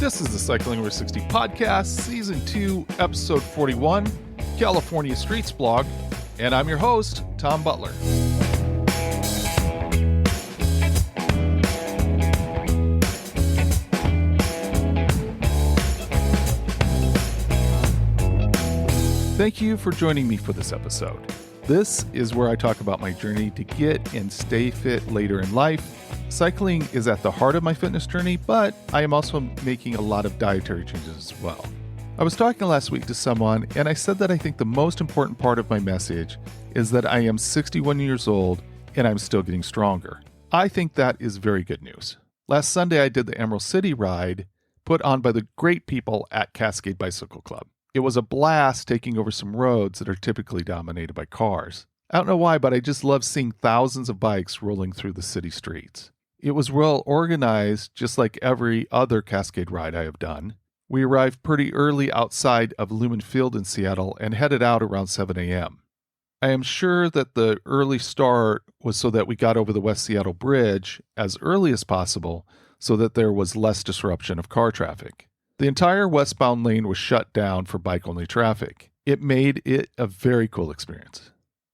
This is the Cycling Over 60 podcast, Season 2, Episode 41, California StreetsBlog, and I'm your host, Tom Butler. Thank you for joining me for this episode. This is where I talk about my journey to get and stay fit later in life. Cycling is at the heart of my fitness journey, but I am also making a lot of dietary changes as well. I was talking last week to someone, and I said that I think the most important part of my message is that I am 61 years old and I'm still getting stronger. I think that is very good news. Last Sunday, I did the Emerald City ride put on by the great people at Cascade Bicycle Club. It was a blast taking over some roads that are typically dominated by cars. I don't know why, but I just love seeing thousands of bikes rolling through the city streets. It was well organized, just like every other Cascade ride I have done. We arrived pretty early outside of Lumen Field in Seattle and headed out around 7 a.m. I am sure that the early start was so that we got over the West Seattle Bridge as early as possible so that there was less disruption of car traffic. The entire westbound lane was shut down for bike-only traffic. It made it a very cool experience.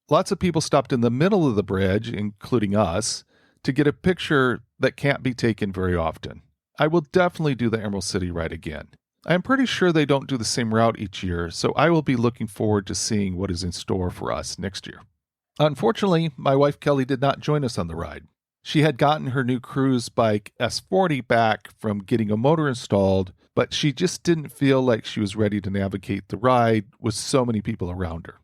Lots of people stopped in the middle of the bridge, including us, to get a picture that can't be taken very often. I will definitely do the Emerald City ride again. I am pretty sure they don't do the same route each year, so I will be looking forward to seeing what is in store for us next year. Unfortunately, my wife Kelly did not join us on the ride. She had gotten her new Cruzbike S40 back from getting a motor installed, but she just didn't feel like she was ready to navigate the ride with so many people around her.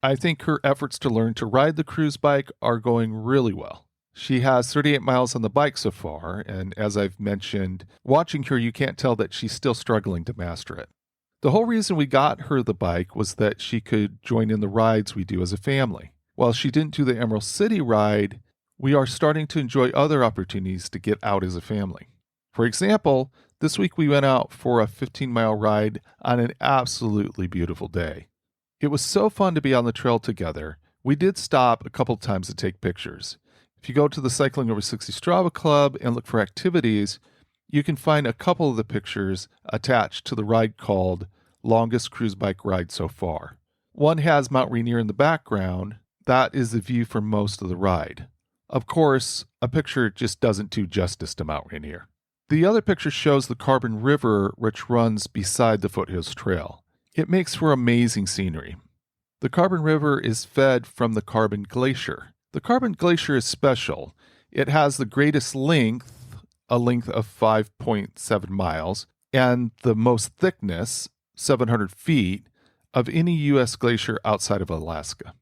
I think her efforts to learn to ride the Cruzbike are going really well. She has 38 miles on the bike so far, and as I've mentioned, watching her, you can't tell that she's still struggling to master it. The whole reason we got her the bike was that she could join in the rides we do as a family. While she didn't do the Emerald City ride, we are starting to enjoy other opportunities to get out as a family. For example, this week we went out for a 15-mile ride on an absolutely beautiful day. It was so fun to be on the trail together. We did stop a couple times to take pictures. If you go to the Cycling Over 60 Strava Club and look for activities, you can find a couple of the pictures attached to the ride called Longest Cruise Bike Ride So Far. One has Mount Rainier in the background. That is the view for most of the ride. Of course, a picture just doesn't do justice to Mount Rainier. The other picture shows the Carbon River, which runs beside the Foothills Trail. It makes for amazing scenery. The Carbon River is fed from the Carbon Glacier. The Carbon Glacier is special. It has the greatest length, a length of 5.7 miles, and the most thickness, 700 feet, of any U.S. glacier outside of Alaska.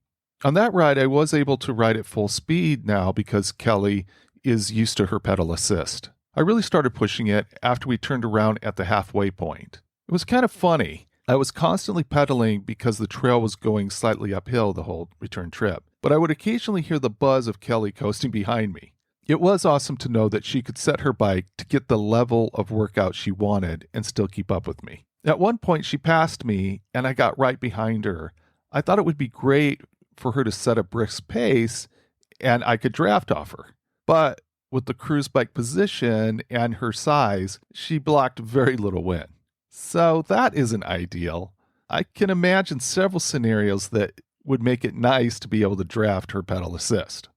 On that ride, I was able to ride at full speed now because Kelly is used to her pedal assist. I really started pushing it after we turned around at the halfway point. It was kind of funny. I was constantly pedaling because the trail was going slightly uphill the whole return trip, but I would occasionally hear the buzz of Kelly coasting behind me. It was awesome to know that she could set her bike to get the level of workout she wanted and still keep up with me. At one point, she passed me and I got right behind her. I thought it would be great for her to set a brisk pace and I could draft off her. But with the cruise bike position and her size, she blocked very little wind. So that isn't ideal. I can imagine several scenarios that would make it nice to be able to draft her pedal assist.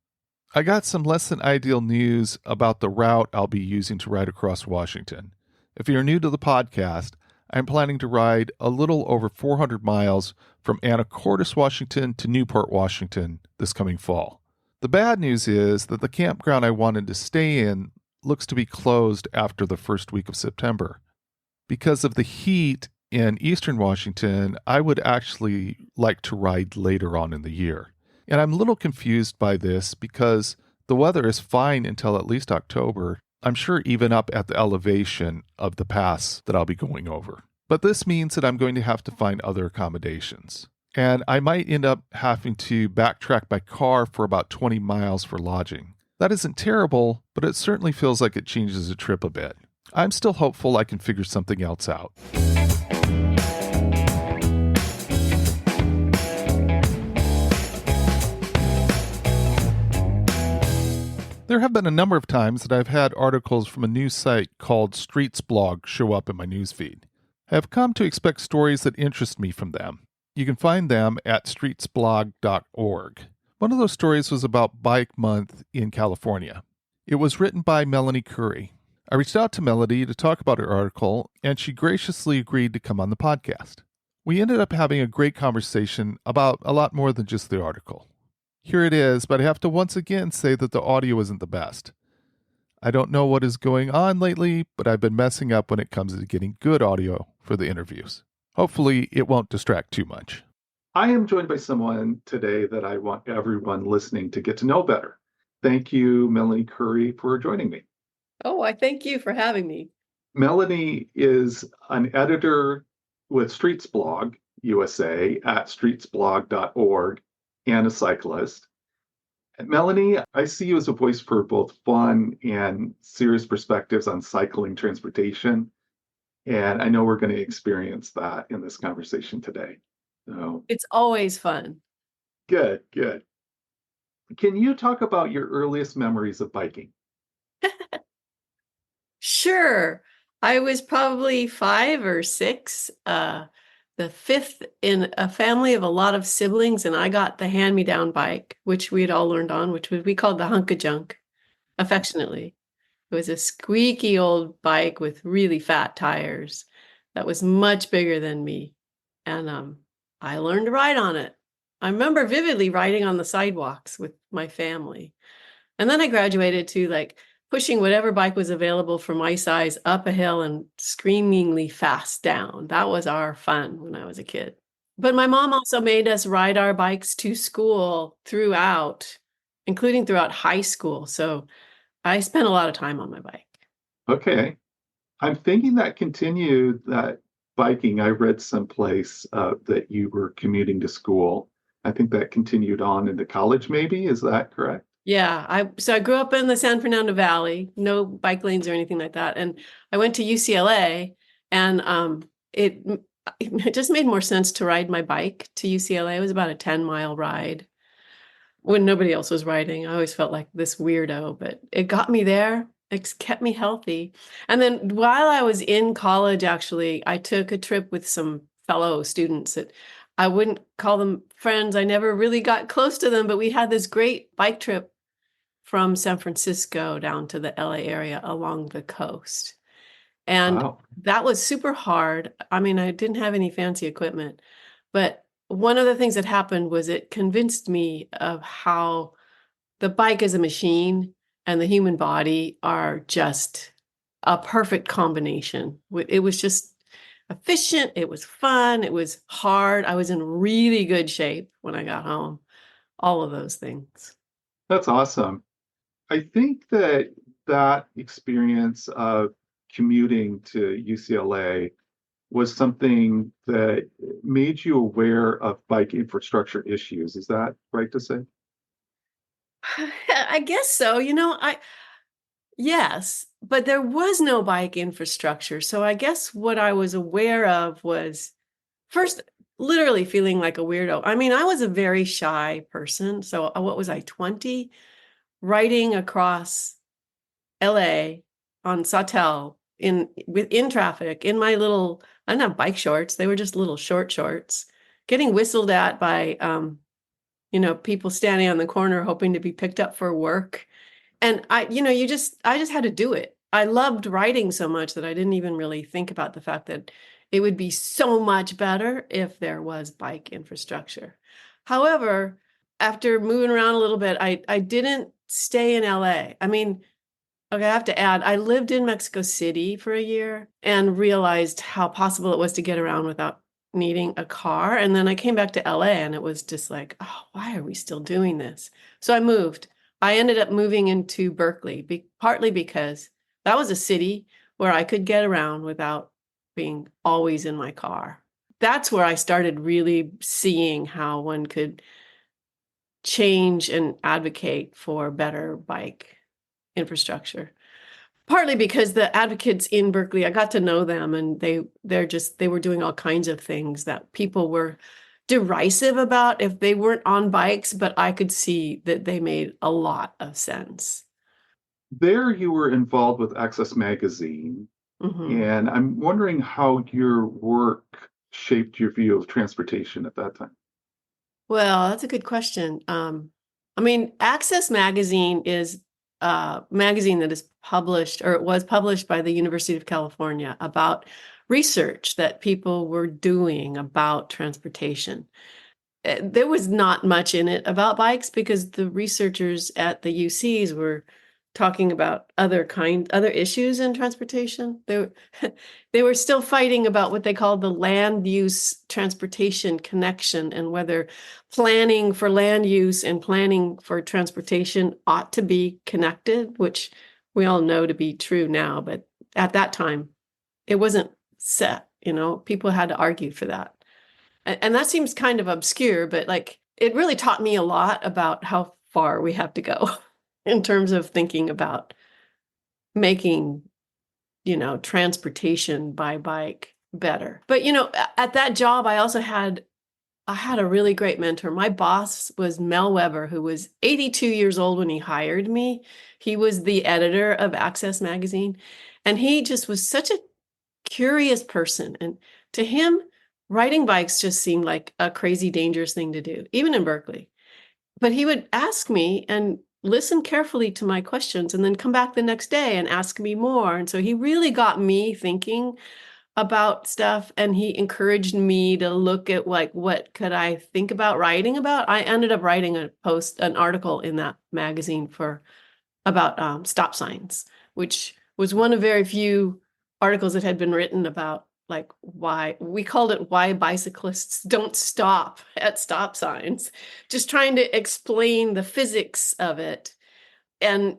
I got some less than ideal news about the route I'll be using to ride across Washington. If you're new to the podcast, I'm planning to ride a little over 400 miles from Anacortes, Washington to Newport, Washington this coming fall. The bad news is that the campground I wanted to stay in looks to be closed after the first week of September. Because of the heat in eastern Washington, I would actually like to ride later on in the year. And I'm a little confused by this because the weather is fine until at least October. I'm sure even up at the elevation of the pass that I'll be going over. But this means that I'm going to have to find other accommodations. And I might end up having to backtrack by car for about 20 miles for lodging. That isn't terrible, but it certainly feels like it changes the trip a bit. I'm still hopeful I can figure something else out. There have been a number of times that I've had articles from a news site called StreetsBlog show up in my newsfeed. I have come to expect stories that interest me from them. You can find them at streetsblog.org. One of those stories was about Bike Month in California. It was written by Melanie Curry. I reached out to Melody to talk about her article, and she graciously agreed to come on the podcast. We ended up having a great conversation about a lot more than just the article. Here it is, but I have to once again say that the audio isn't the best. I don't know what is going on lately, but I've been messing up when it comes to getting good audio for the interviews. Hopefully, it won't distract too much. I am joined by someone today that I want everyone listening to get to know better. Thank you, Melanie Curry, for joining me. Oh, I thank you for having me. Melanie is an editor with StreetsBlog USA at streetsblog.org and a cyclist. Melanie, I see you as a voice for both fun and serious perspectives on cycling transportation. And I know we're going to experience that in this conversation today. So, It's always fun. good. Can you talk about your earliest memories of biking? Sure. I was probably 5 or 6, the fifth in a family of a lot of siblings, and I got the hand-me-down bike, which we had all learned on, which we called the hunk-a-junk, affectionately. It was a squeaky old bike with really fat tires that was much bigger than me. And I learned to ride on it. I remember vividly riding on the sidewalks with my family. And then I graduated to pushing whatever bike was available for my size up a hill and screamingly fast down. That was our fun when I was a kid. But my mom also made us ride our bikes to school throughout, including throughout high school. So I spent a lot of time on my bike. Okay. I'm thinking that continued that biking. I read someplace that you were commuting to school. I think that continued on into college, maybe. Is that correct? Yeah, I grew up in the San Fernando Valley, no bike lanes or anything like that. And I went to UCLA, and it just made more sense to ride my bike to UCLA. It was about a 10-mile ride when nobody else was riding. I always felt like this weirdo, but it got me there. It kept me healthy. And then while I was in college, actually, I took a trip with some fellow students that I wouldn't call them friends. I never really got close to them, but we had this great bike trip from San Francisco down to the LA area along the coast. And Wow. that was super hard. I mean, I didn't have any fancy equipment, but one of the things that happened was it convinced me of how the bike is a machine and the human body are just a perfect combination. It was just efficient. It was fun. It was hard. I was in really good shape when I got home. All of those things. That's awesome. I think that experience of commuting to UCLA was something that made you aware of bike infrastructure issues. Is that right to say? I guess so. Yes, but there was no bike infrastructure. So I guess what I was aware of was first, literally feeling like a weirdo. I mean, I was a very shy person. So what was I, 20? Riding across LA on Sawtelle in traffic in my little, I didn't have bike shorts. They were just little shorts, getting whistled at by people standing on the corner hoping to be picked up for work. And I just had to do it. I loved riding so much that I didn't even really think about the fact that it would be so much better if there was bike infrastructure. However, after moving around a little bit, I didn't stay in LA. I mean, okay, I have to add, I lived in Mexico City for a year and realized how possible it was to get around without needing a car. And then I came back to LA and it was just like, oh, why are we still doing this? So I moved. I ended up moving into Berkeley, partly because that was a city where I could get around without being always in my car. That's where I started really seeing how one could change and advocate for better bike infrastructure. Partly because the advocates in Berkeley, I got to know them, and they were doing all kinds of things that people were derisive about if they weren't on bikes, but I could see that they made a lot of sense. there you were involved with Access Magazine, Hmm. and I'm wondering how your work shaped your view of transportation at that time. Well, that's a good question. I mean, Access Magazine is a magazine that is published, or it was published by the University of California about research that people were doing about transportation. There was not much in it about bikes because the researchers at the UCs were talking about other issues in transportation. They were still fighting about what they called the land use transportation connection and whether planning for land use and planning for transportation ought to be connected, which we all know to be true now, but at that time it wasn't set, people had to argue for that. And that seems kind of obscure, but like it really taught me a lot about how far we have to go in terms of thinking about making, transportation by bike better. But at that job, I had a really great mentor. My boss was Mel Weber, who was 82 years old when he hired me. He was the editor of Access Magazine, and he just was such a curious person. And to him, riding bikes just seemed like a crazy, dangerous thing to do, even in Berkeley. But he would ask me and listen carefully to my questions and then come back the next day and ask me more. And so he really got me thinking about stuff, and he encouraged me to look at like what could I think about writing about. I ended up writing an article in that magazine for about stop signs, which was one of very few articles that had been written about like why we called it why bicyclists don't stop at stop signs, just trying to explain the physics of it. And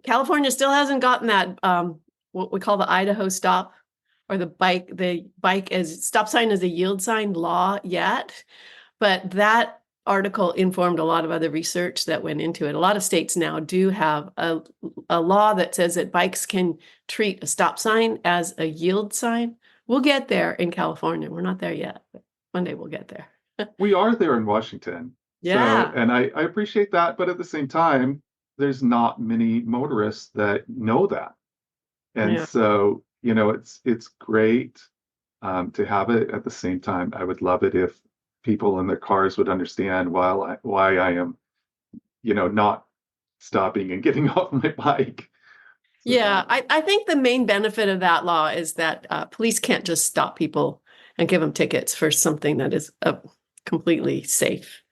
California still hasn't gotten that what we call the Idaho stop or the bike as stop sign as a yield sign law yet. But that article informed a lot of other research that went into it. A lot of states now do have a law that says that bikes can treat a stop sign as a yield sign. We'll get there in California. We're not there yet, but one day we'll get there. We are there in Washington. So, Yeah. and I appreciate that, but at the same time, there's not many motorists that know that. And Yeah. so, it's great to have it. At the same time, I would love it if people in their cars would understand why I am, not stopping and getting off my bike. Yeah. So, I think the main benefit of that law is that police can't just stop people and give them tickets for something that is a completely safe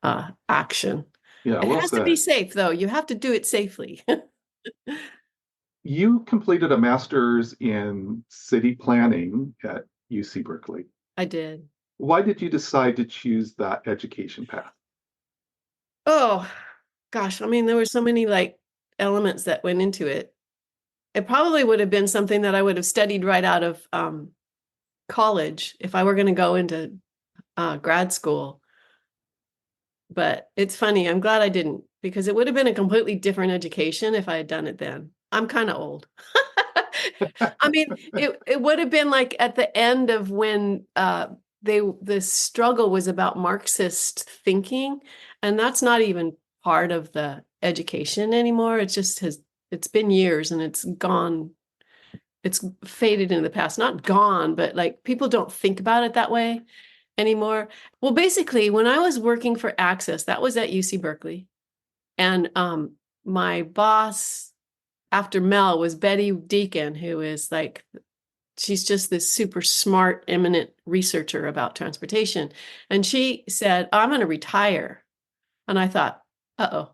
action. yeah, It well has to be said. safe, though. You have to do it safely. You completed a master's in city planning at UC Berkeley. I did. Why did you decide to choose that education path? Oh, gosh. I mean, there were so many like elements that went into it. It probably would have been something that I would have studied right out of college if I were going to go into grad school. But it's funny. I'm glad I didn't because it would have been a completely different education if I had done it then. I'm kind of old. I mean, it would have been like at the end of when the struggle was about Marxist thinking, and that's not even part of the education anymore. It's been years and it's gone, it's faded into the past. Not gone, but like people don't think about it that way anymore. Well, basically, when I was working for Access, that was at UC Berkeley, and my boss after Mel was Betty Deacon, who is like she's just this super smart, eminent researcher about transportation. And she said, I'm going to retire. And I thought, uh-oh.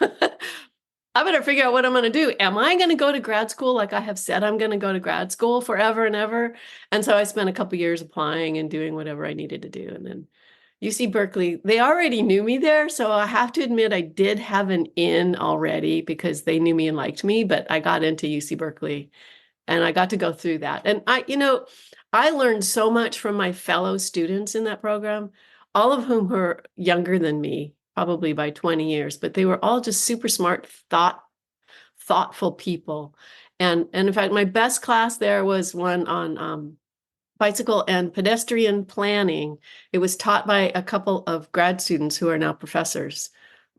I better figure out what I'm going to do. Am I going to go to grad school like I have said I'm going to go to grad school forever and ever? And so I spent a couple years applying and doing whatever I needed to do. And then UC Berkeley, they already knew me there. So I have to admit, I did have an in already because they knew me and liked me. But I got into UC Berkeley and I got to go through that. And I learned so much from my fellow students in that program, all of whom were younger than me, probably by 20 years, but they were all just super smart, thoughtful people. And in fact, my best class there was one on bicycle and pedestrian planning. It was taught by a couple of grad students who are now professors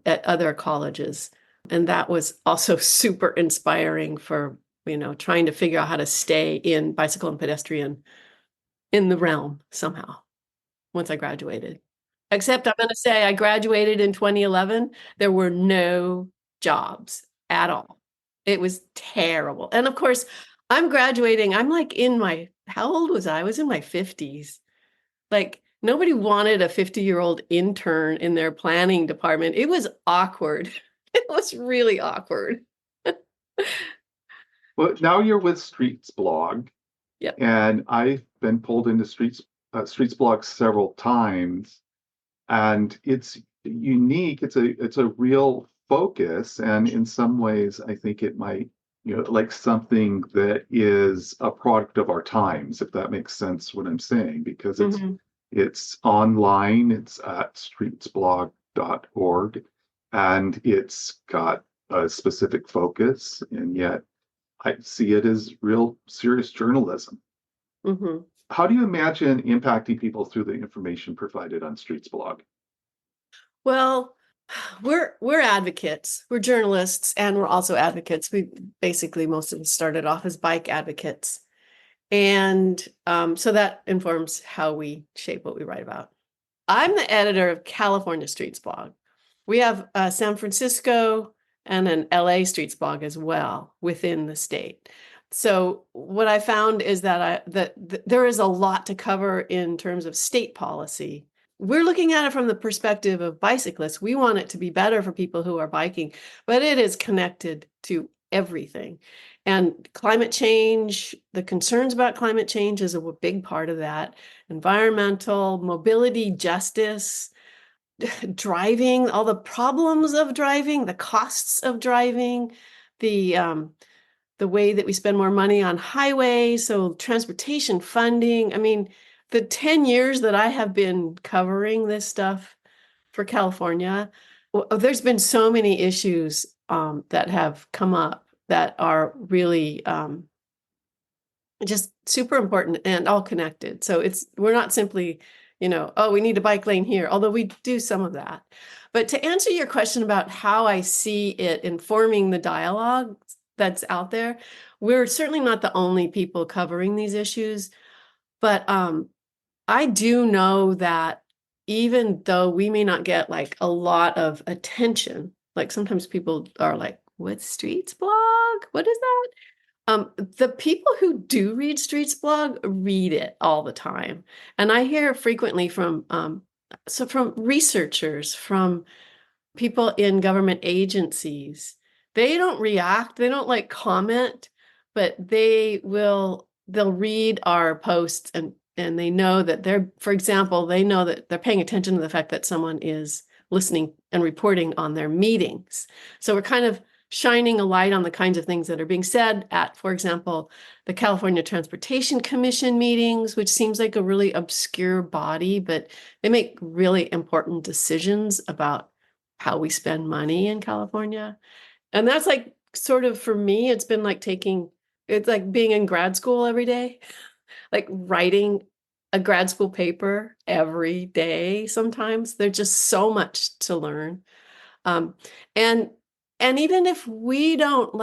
at other colleges. And that was also super inspiring for, trying to figure out how to stay in bicycle and pedestrian in the realm somehow once I graduated. Except I'm going to say I graduated in 2011. There were no jobs at all. It was terrible. And of course, I'm graduating. I'm like how old was I? I was in my 50s. Like nobody wanted a 50-year-old intern in their planning department. It was awkward. It was really awkward. Well, now you're with StreetsBlog, Yep. and I've been pulled into StreetsBlog several times, and it's unique. It's a real focus, and in some ways, I think it might, like something that is a product of our times, if that makes sense what I'm saying, because Mhm. it's online. It's at streetsblog.org, and it's got a specific focus, and yet I see it as real serious journalism. Mhm. How do you imagine impacting people through the information provided on StreetsBlog? Well, we're advocates. We're journalists and we're also advocates. We basically most of us started off as bike advocates. And so that informs how we shape what we write about. I'm the editor of California Streets Blog. We have San Francisco and an LA Streets Blog as well within the state. So what I found is that there is a lot to cover in terms of state policy. We're looking at it from the perspective of bicyclists. We want it to be better for people who are biking, but it is connected to everything. And climate change, the concerns about climate change is a big part of that. Environmental, mobility, justice, driving, all the problems of driving, the costs of driving, the way that we spend more money on highways, so transportation funding. I mean, the 10 years that I have been covering this stuff for California, there's been so many issues that have come up that are really just super important and all connected. So we're not simply, oh, we need a bike lane here, although we do some of that. But to answer your question about how I see it informing the dialogue that's out there, we're certainly not the only people covering these issues. But I do know that even though we may not get like a lot of attention, like sometimes people are like, what's Streets Blog? What is that? The people who do read StreetsBlog read it all the time. And I hear frequently from researchers, from people in government agencies. They don't react, they don't like comment, but they'll read our posts and they know that for example, they know that they're paying attention to the fact that someone is listening and reporting on their meetings. So we're kind of shining a light on the kinds of things that are being said at, for example, the California Transportation Commission meetings, which seems like a really obscure body, but they make really important decisions about how we spend money in California. And that's like sort of for me, it's like being in grad school every day, like writing a grad school paper every day sometimes. There's just so much to learn. Um, and and even if we don't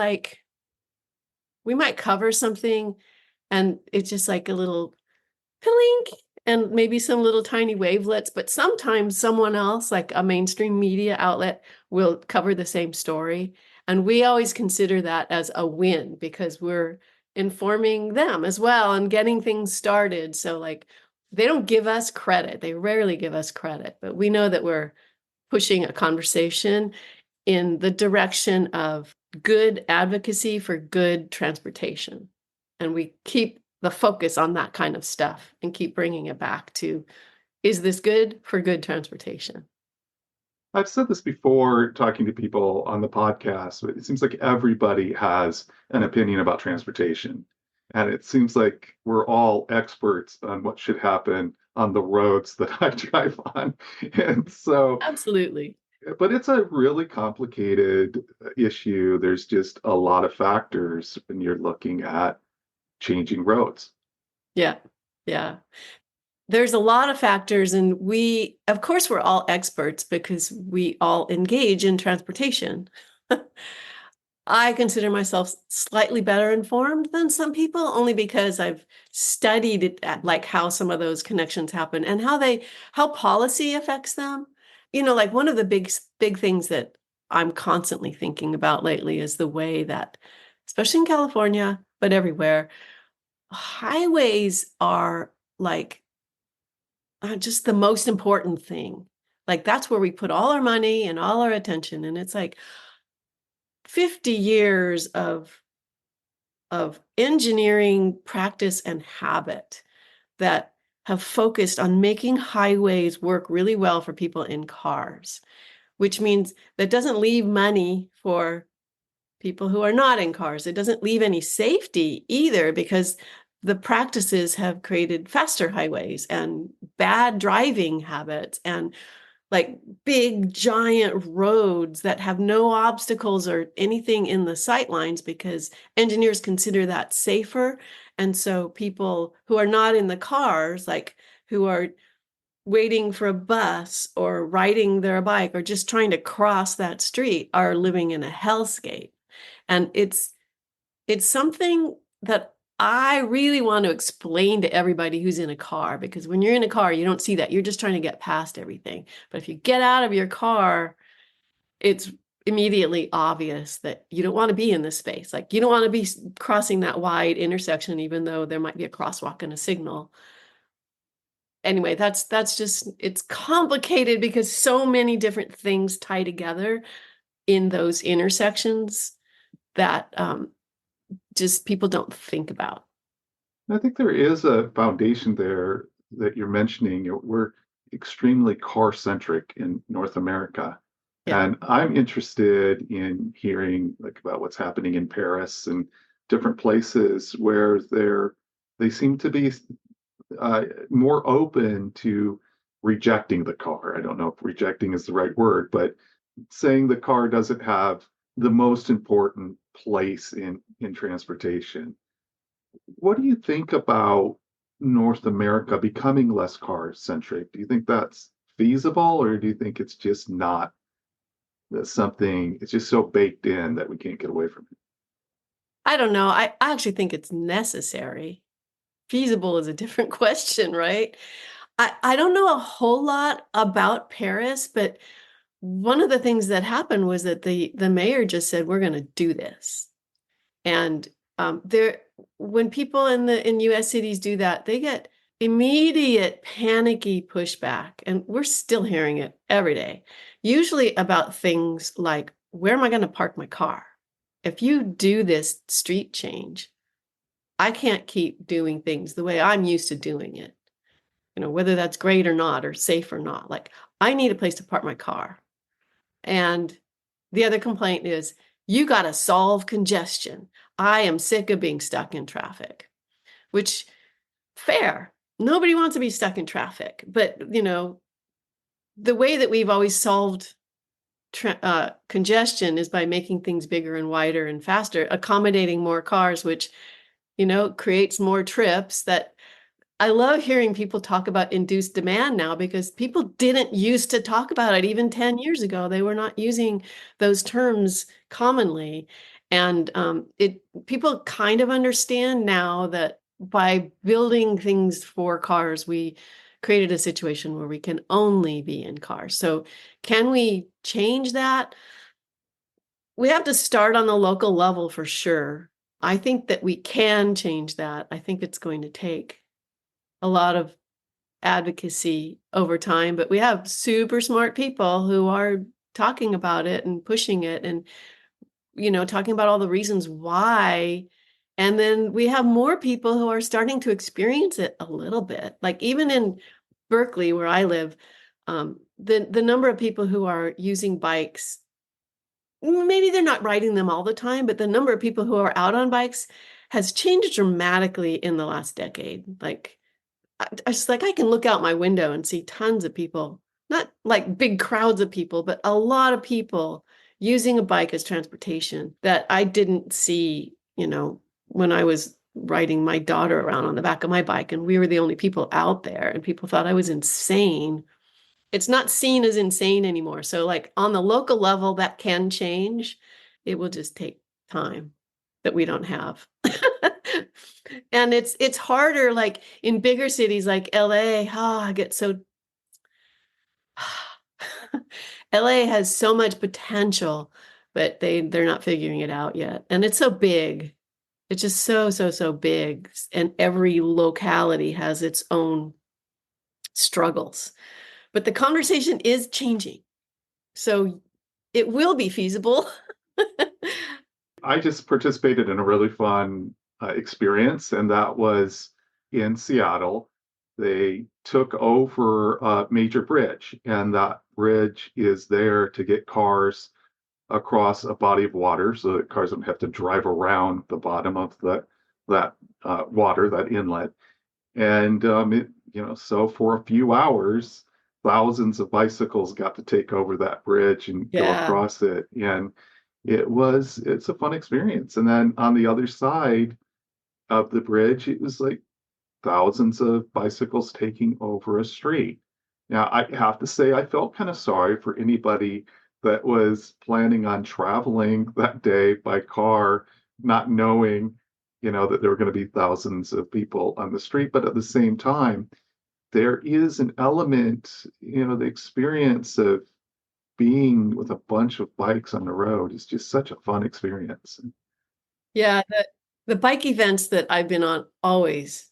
we might cover something and it's just like a little plink and maybe some little tiny wavelets, but sometimes someone else, like a mainstream media outlet, will cover the same story. And we always consider that as a win because we're informing them as well and getting things started. So like they don't give us credit. They rarely give us credit, but we know that we're pushing a conversation in the direction of good advocacy for good transportation. And we keep the focus on that kind of stuff and keep bringing it back to, is this good for good transportation? I've said this before talking to people on the podcast, but it seems like everybody has an opinion about transportation. And it seems like we're all experts on what should happen on the roads that I drive on. And so, Absolutely. but it's a really complicated issue. There's just a lot of factors when you're looking at changing roads. Yeah. Yeah. There's a lot of factors, and of course, we're all experts because we all engage in transportation. I consider myself slightly better informed than some people, only because I've studied it at like how some of those connections happen and how policy affects them. Like one of the big things that I'm constantly thinking about lately is the way that, especially in California, but everywhere, highways are like just the most important thing. Like that's where we put all our money and all our attention. And it's like 50 years of engineering practice and habit that have focused on making highways work really well for people in cars, which means that doesn't leave money for people who are not in cars. It doesn't leave any safety either, because the practices have created faster highways and bad driving habits and like big giant roads that have no obstacles or anything in the sight lines, because engineers consider that safer. And so people who are not in the cars, like who are waiting for a bus or riding their bike or just trying to cross that street, are living in a hellscape. And it's something that I really want to explain to everybody who's in a car, because when you're in a car, you don't see that. You're just trying to get past everything. But if you get out of your car, it's immediately obvious that you don't want to be in this space. Like you don't want to be crossing that wide intersection, even though there might be a crosswalk and a signal. Anyway, that's just, it's complicated because so many different things tie together in those intersections that just people don't think about. I think there is a foundation there that you're mentioning. We're extremely car centric in North America. Yeah. And I'm interested in hearing like about what's happening in Paris and different places where they seem to be more open to rejecting the car. I don't know if rejecting is the right word, but saying the car doesn't have the most important place in transportation. What do you think about North America becoming less car centric? Do you think that's feasible, or do you think it's just not something, it's just so baked in that we can't get away from it? I don't know. I actually think it's necessary. Feasible is a different question, right? I don't know a whole lot about Paris, but one of the things that happened was that the mayor just said, we're going to do this. And there, when people in US cities do that, they get immediate panicky pushback. And we're still hearing it every day, usually about things like, where am I going to park my car? If you do this street change, I can't keep doing things the way I'm used to doing it, whether that's great or not, or safe or not. Like, I need a place to park my car. And the other complaint is, you got to solve congestion. I am sick of being stuck in traffic, which fair. Nobody wants to be stuck in traffic. But, the way that we've always solved congestion is by making things bigger and wider and faster, accommodating more cars, which, creates more trips. That I love hearing people talk about induced demand now, because people didn't used to talk about it even 10 years ago. They were not using those terms commonly. And people kind of understand now that by building things for cars, we created a situation where we can only be in cars. So can we change that? We have to start on the local level for sure. I think that we can change that. I think it's going to take a lot of advocacy over time, but we have super smart people who are talking about it and pushing it and, talking about all the reasons why. And then we have more people who are starting to experience it a little bit. Like even in Berkeley, where I live, the number of people who are using bikes, maybe they're not riding them all the time, but the number of people who are out on bikes has changed dramatically in the last decade. Like, I can look out my window and see tons of people, not like big crowds of people, but a lot of people using a bike as transportation that I didn't see, when I was riding my daughter around on the back of my bike and we were the only people out there and people thought I was insane. It's not seen as insane anymore. So like on the local level, that can change. It will just take time that we don't have. And it's harder, like in bigger cities like LA. I get so LA has so much potential, but they're not figuring it out yet. And it's so big. It's just so big. And every locality has its own struggles. But the conversation is changing. So it will be feasible. I just participated in a really fun experience, and that was in Seattle. They took over a major bridge, and that bridge is there to get cars across a body of water, so that cars don't have to drive around the bottom of that water, that inlet. And so for a few hours, thousands of bicycles got to take over that bridge and go Yeah. across it, and it's a fun experience. And then on the other side of the bridge, it was like thousands of bicycles taking over a street. Now, I have to say, I felt kind of sorry for anybody that was planning on traveling that day by car, not knowing, that there were going to be thousands of people on the street. But at the same time, there is an element, the experience of being with a bunch of bikes on the road is just such a fun experience. Yeah, the bike events that I've been on always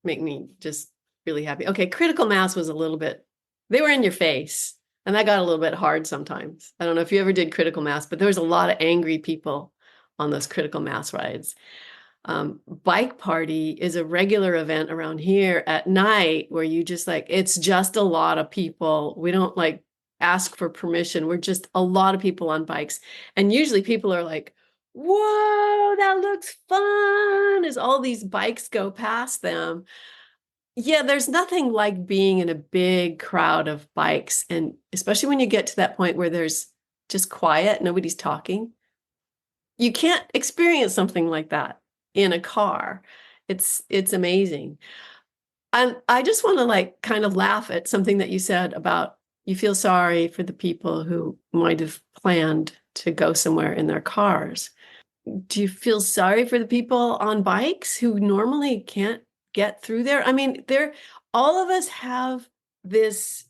make me just really happy. Okay, critical mass was a little bit, they were in your face, and that got a little bit hard sometimes. I don't know if you ever did critical mass, but there was a lot of angry people on those critical mass rides. Bike party is a regular event around here at night where you just it's just a lot of people. We don't ask for permission. We're just a lot of people on bikes. And usually people are like, whoa, that looks fun, as all these bikes go past them. Yeah, there's nothing like being in a big crowd of bikes. And especially when you get to that point where there's just quiet, nobody's talking. You can't experience something like that in a car. It's amazing. And I just want to kind of laugh at something that you said about you feel sorry for the people who might have planned to go somewhere in their cars. Do you feel sorry for the people on bikes who normally can't get through there? I mean, all of us have this,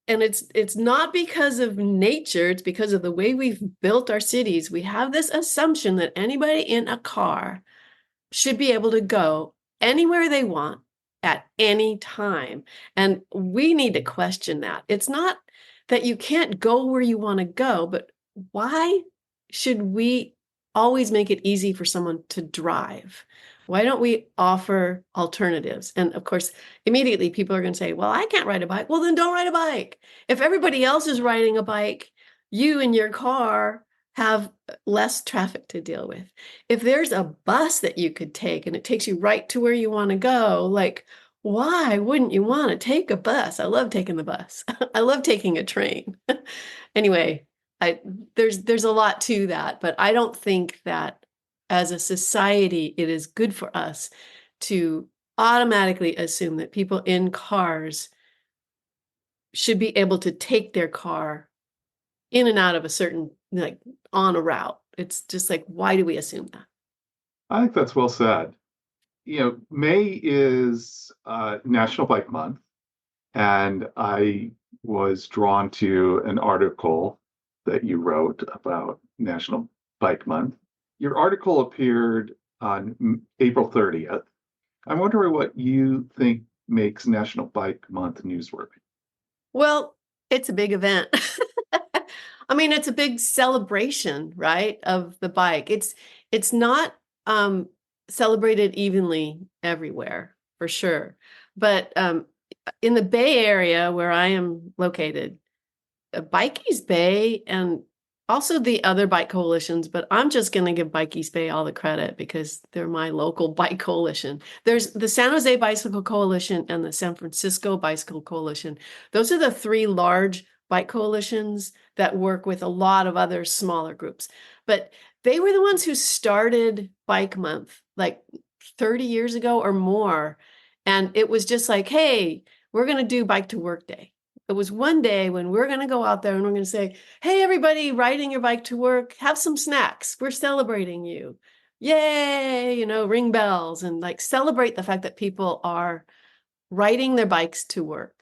and it's not because of nature, it's because of the way we've built our cities. We have this assumption that anybody in a car should be able to go anywhere they want at any time. And we need to question that. It's not that you can't go where you want to go, but why should we always make it easy for someone to drive? Why don't we offer alternatives? And of course, immediately people are going to say, well, I can't ride a bike. Well, then don't ride a bike. If everybody else is riding a bike, you in your car have less traffic to deal with. If there's a bus that you could take and it takes you right to where you want to go, why wouldn't you want to take a bus? I love taking the bus. I love taking a train. Anyway, there's a lot to that, but I don't think that as a society, it is good for us to automatically assume that people in cars should be able to take their car in and out of a certain, on a route. It's just why do we assume that? I think that's well said. May is National Bike Month, and I was drawn to an article that you wrote about National Bike Month. Your article appeared on April 30th. I'm wondering what you think makes National Bike Month newsworthy. Well, it's a big event. I mean, it's a big celebration, right, of the bike. It's not celebrated evenly everywhere, for sure. But in the Bay Area, where I am located, Bike East Bay and also the other bike coalitions, but I'm just going to give Bike East Bay all the credit because they're my local bike coalition. There's the San Jose Bicycle Coalition and the San Francisco Bicycle Coalition. Those are the three large bike coalitions that work with a lot of other smaller groups. But they were the ones who started Bike Month 30 years ago or more. And it was just hey, we're going to do Bike to Work Day. it was one day when we're going to go out there and we're going to say, hey, everybody riding your bike to work, have some snacks. We're celebrating you. Yay, ring bells and like celebrate the fact that people are riding their bikes to work.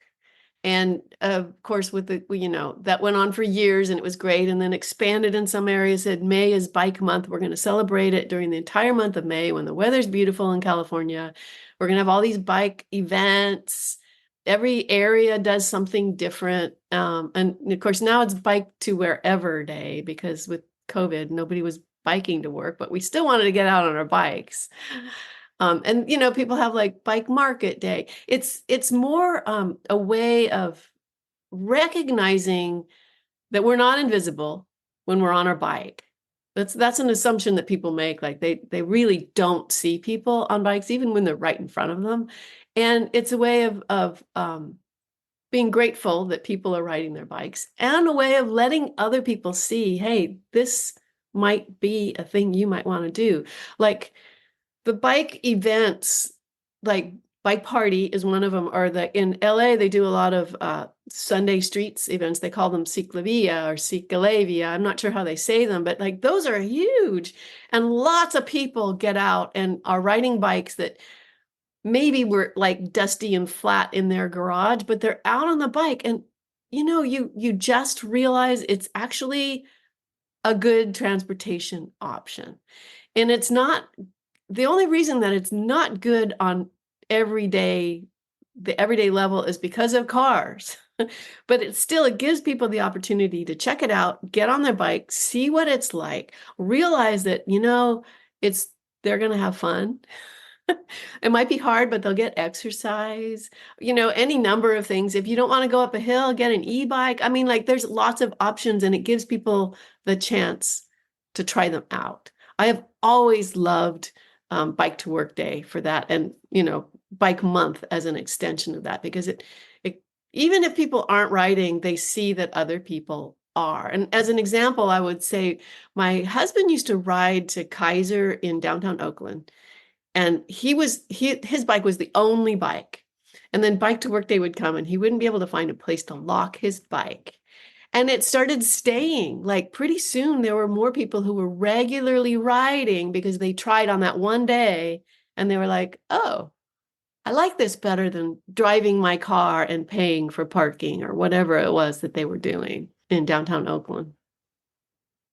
And of course, with that went on for years and it was great, and then expanded in some areas, said May is bike month. We're going to celebrate it during the entire month of May when the weather's beautiful in California. We're going to have all these bike events. Every area does something different. And of course, now it's bike to wherever day, because with COVID, nobody was biking to work, but we still wanted to get out on our bikes. And people have like bike market day. It's more a way of recognizing that we're not invisible when we're on our bike. That's an assumption that people make. Like they really don't see people on bikes, even when they're right in front of them. And it's a way of being grateful that people are riding their bikes, and a way of letting other people see, hey, this might be a thing you might want to do. Like the bike events, like Bike Party is one of them, or in LA, they do a lot of Sunday streets events. They call them Ciclavia or Ciclavia. I'm not sure how they say them, but like those are huge. And lots of people get out and are riding bikes that maybe were like dusty and flat in their garage, but they're out on the bike. And you just realize it's actually a good transportation option. And it's not, the only reason that it's not good on the everyday level is because of cars. But it gives people the opportunity to check it out, get on their bike, see what it's like, realize that, they're going to have fun. It might be hard, but they'll get exercise, any number of things. If you don't want to go up a hill, get an e-bike. I mean, like there's lots of options, and it gives people the chance to try them out. I have always loved Bike to Work Day for that, and Bike Month as an extension of that, because it even if people aren't riding, they see that other people are. And as an example, I would say my husband used to ride to Kaiser in downtown Oakland, and his bike was the only bike. And then Bike to Work Day would come, and he wouldn't be able to find a place to lock his bike. And it started staying. Like pretty soon there were more people who were regularly riding because they tried on that one day and they were like, oh, I like this better than driving my car and paying for parking or whatever it was that they were doing in downtown Oakland.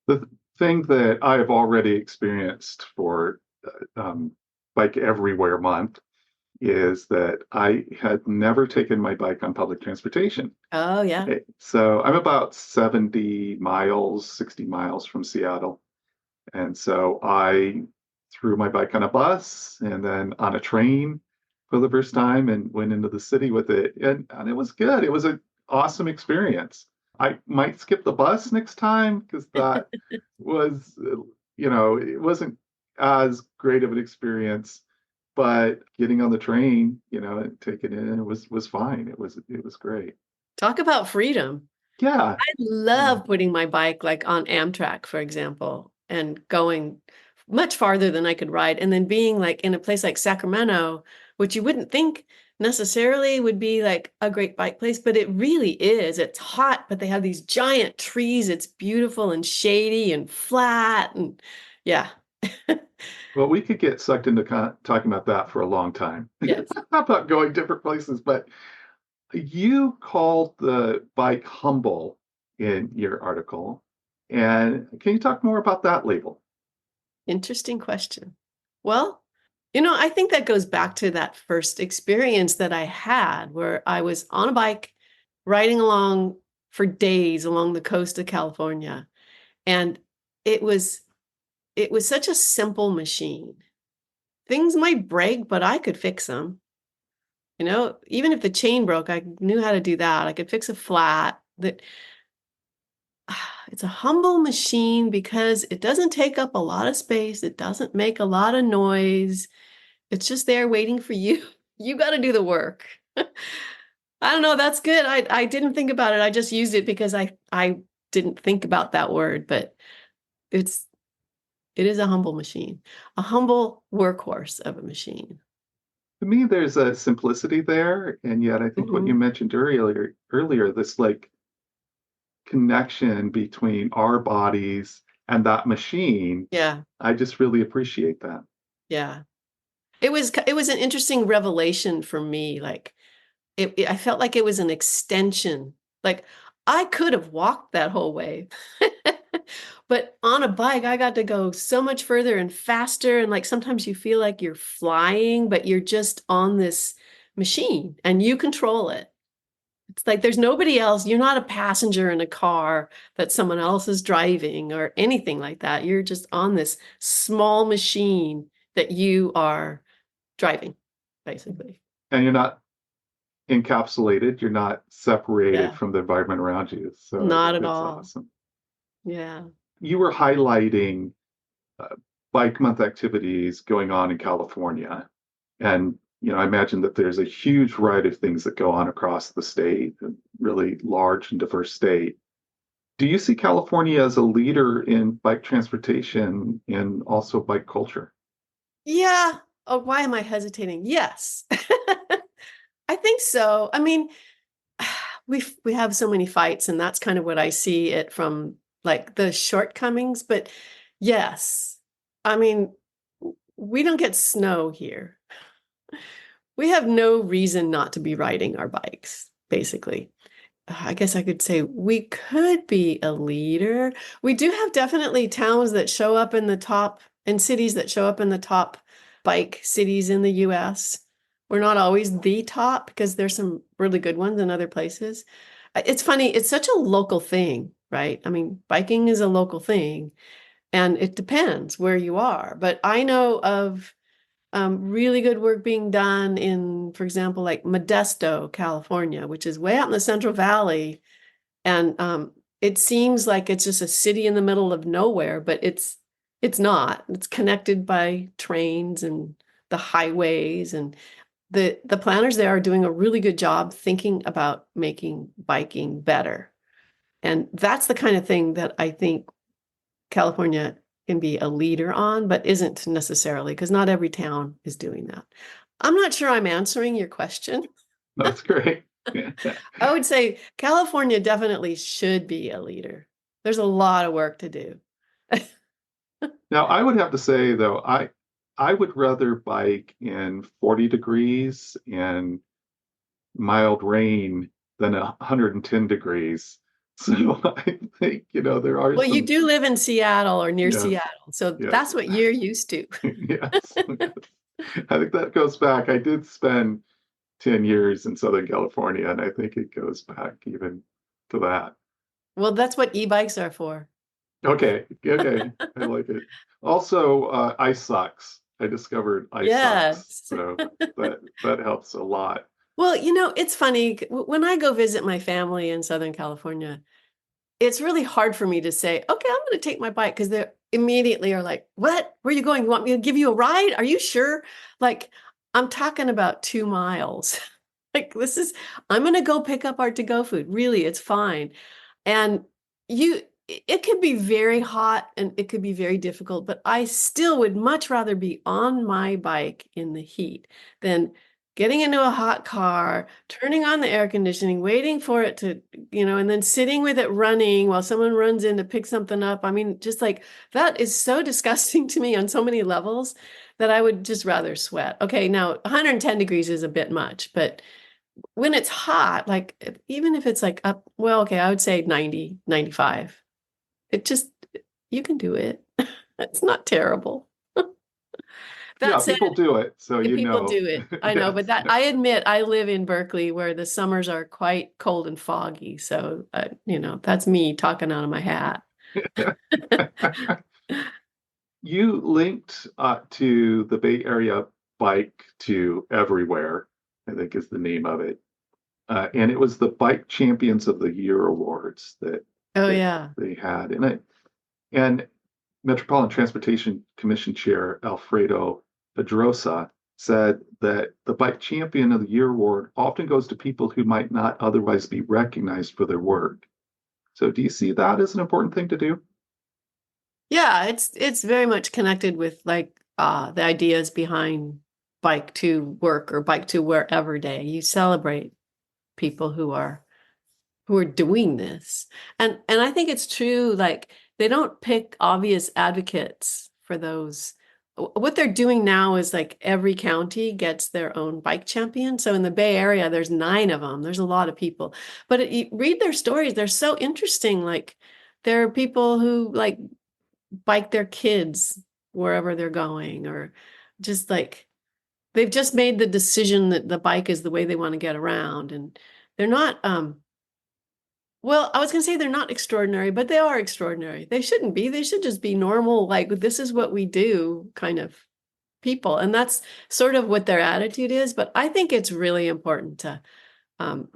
The thing that I've already experienced for Bike Everywhere Month is that I had never taken my bike on public transportation. Oh, yeah. So I'm about 70 miles, 60 miles from Seattle. And so I threw my bike on a bus and then on a train for the first time and went into the city with it. And it was good. It was an awesome experience. I might skip the bus next time because that was, it wasn't as great of an experience. But getting on the train, and taking it in, was fine. It was great. Talk about freedom. Yeah. I love putting my bike like on Amtrak, for example, and going much farther than I could ride. And then being like in a place like Sacramento, which you wouldn't think necessarily would be like a great bike place, but it really is. It's hot, but they have these giant trees. It's beautiful and shady and flat. And yeah. Well, we could get sucked into talking about that for a long time. Yes. About going different places, but you called the bike humble in your article. And can you talk more about that label? Interesting question. Well, I think that goes back to that first experience that I had where I was on a bike riding along for days along the coast of California. And it was such a simple machine. Things might break, but I could fix them. Even if the chain broke, I knew how to do that. I could fix a flat. It's a humble machine because it doesn't take up a lot of space. It doesn't make a lot of noise. It's just there waiting for you. You got to do the work. I don't know. That's good. I didn't think about it. I just used it because I didn't think about that word, but it is a humble machine, a humble workhorse of a machine. To me, there's a simplicity there, and yet I think what you Mhm. mentioned earlier, this like connection between our bodies and that machine, Yeah, I just really appreciate that. yeah. It was an interesting revelation for me. Like I felt like it was an extension. Like I could have walked that whole way. But on a bike, I got to go so much further and faster. And like sometimes you feel like you're flying, but you're just on this machine and you control it. It's like there's nobody else. You're not a passenger in a car that someone else is driving or anything like that. You're just on this small machine that you are driving, basically. And you're not encapsulated, you're not separated Yeah, from the environment around you. So not at it's all. awesome. Yeah. You were highlighting uh, bike month activities going on in California. And, I imagine that there's a huge variety of things that go on across the state, a really large and diverse state. Do you see California as a leader in bike transportation and also bike culture? Yeah. Oh, why am I hesitating? Yes. I think so. I mean, we have so many fights, and that's kind of what I see it from, like the shortcomings. But yes, I mean, we don't get snow here. We have no reason not to be riding our bikes, basically. I guess I could say we could be a leader. We do have definitely towns that show up in the top and cities that show up in the top bike cities in the US. We're not always the top because there's some really good ones in other places. It's funny, it's such a local thing, right? I mean, biking is a local thing and it depends where you are. But I know of really good work being done in, for example, like Modesto, California, which is way out in the Central Valley. And it seems like it's just a city in the middle of nowhere, but it's not. It's connected by trains and the highways, and the planners there are doing a really good job thinking about making biking better. And that's the kind of thing that I think California can be a leader on, but isn't necessarily because not every town is doing that. I'm not sure I'm answering your question. That's great. I would say California definitely should be a leader. There's a lot of work to do. Now, I would have to say though, I would rather bike in 40 degrees and mild rain than 110 degrees. So I think, there are Well, you some, do live in Seattle or near yes, Seattle, so yes, that's what you're used to. yes. I think that goes back. I did spend 10 years in Southern California, and I think it goes back even to that. Well, that's what e-bikes are for. Okay, okay, I like it. Also, ice socks. I discovered ice socks, Yes. so that helps a lot. Well, it's funny. When I go visit my family in Southern California, it's really hard for me to say, okay, I'm going to take my bike because they immediately are like, what? Where are you going? You want me to give you a ride? Are you sure? Like, I'm talking about 2 miles. Like, I'm going to go pick up our to-go food. Really, it's fine. And it could be very hot and it could be very difficult, but I still would much rather be on my bike in the heat than getting into a hot car, turning on the air conditioning, waiting for it to, and then sitting with it running while someone runs in to pick something up. I mean, just like that is so disgusting to me on so many levels that I would just rather sweat. Okay, now 110 degrees is a bit much, but when it's hot, like even if it's like up, well, okay, I would say 90, 95. It just, you can do it. It's not terrible. That Yeah, said, people do it, so people do it. I know, but Yes. I admit I live in Berkeley where the summers are quite cold and foggy. So, that's me talking out of my hat. You linked to the Bay Area Bike to Everywhere, I think is the name of it. And it was the Bike Champions of the Year awards that Oh, that yeah. they had. And Metropolitan Transportation Commission Chair Alfredo Pedrosa said that the Bike Champion of the Year award often goes to people who might not otherwise be recognized for their work. So do you see that as an important thing to do? Yeah, it's very much connected with like the ideas behind bike to work or bike to wherever day. You celebrate people who are doing this. And I think it's true, like they don't pick obvious advocates for those. What they're doing now is like every county gets their own bike champion. So in the Bay Area, there's 9 of them. There's a lot of people. But you read their stories, they're so interesting. Like there are people who like bike their kids wherever they're going, or just like they've just made the decision that the bike is the way they want to get around. And they're not well, I was going to say they're not extraordinary, but they are extraordinary. They shouldn't be. They should just be normal, like this is what we do kind of people. And that's sort of what their attitude is. But I think it's really important to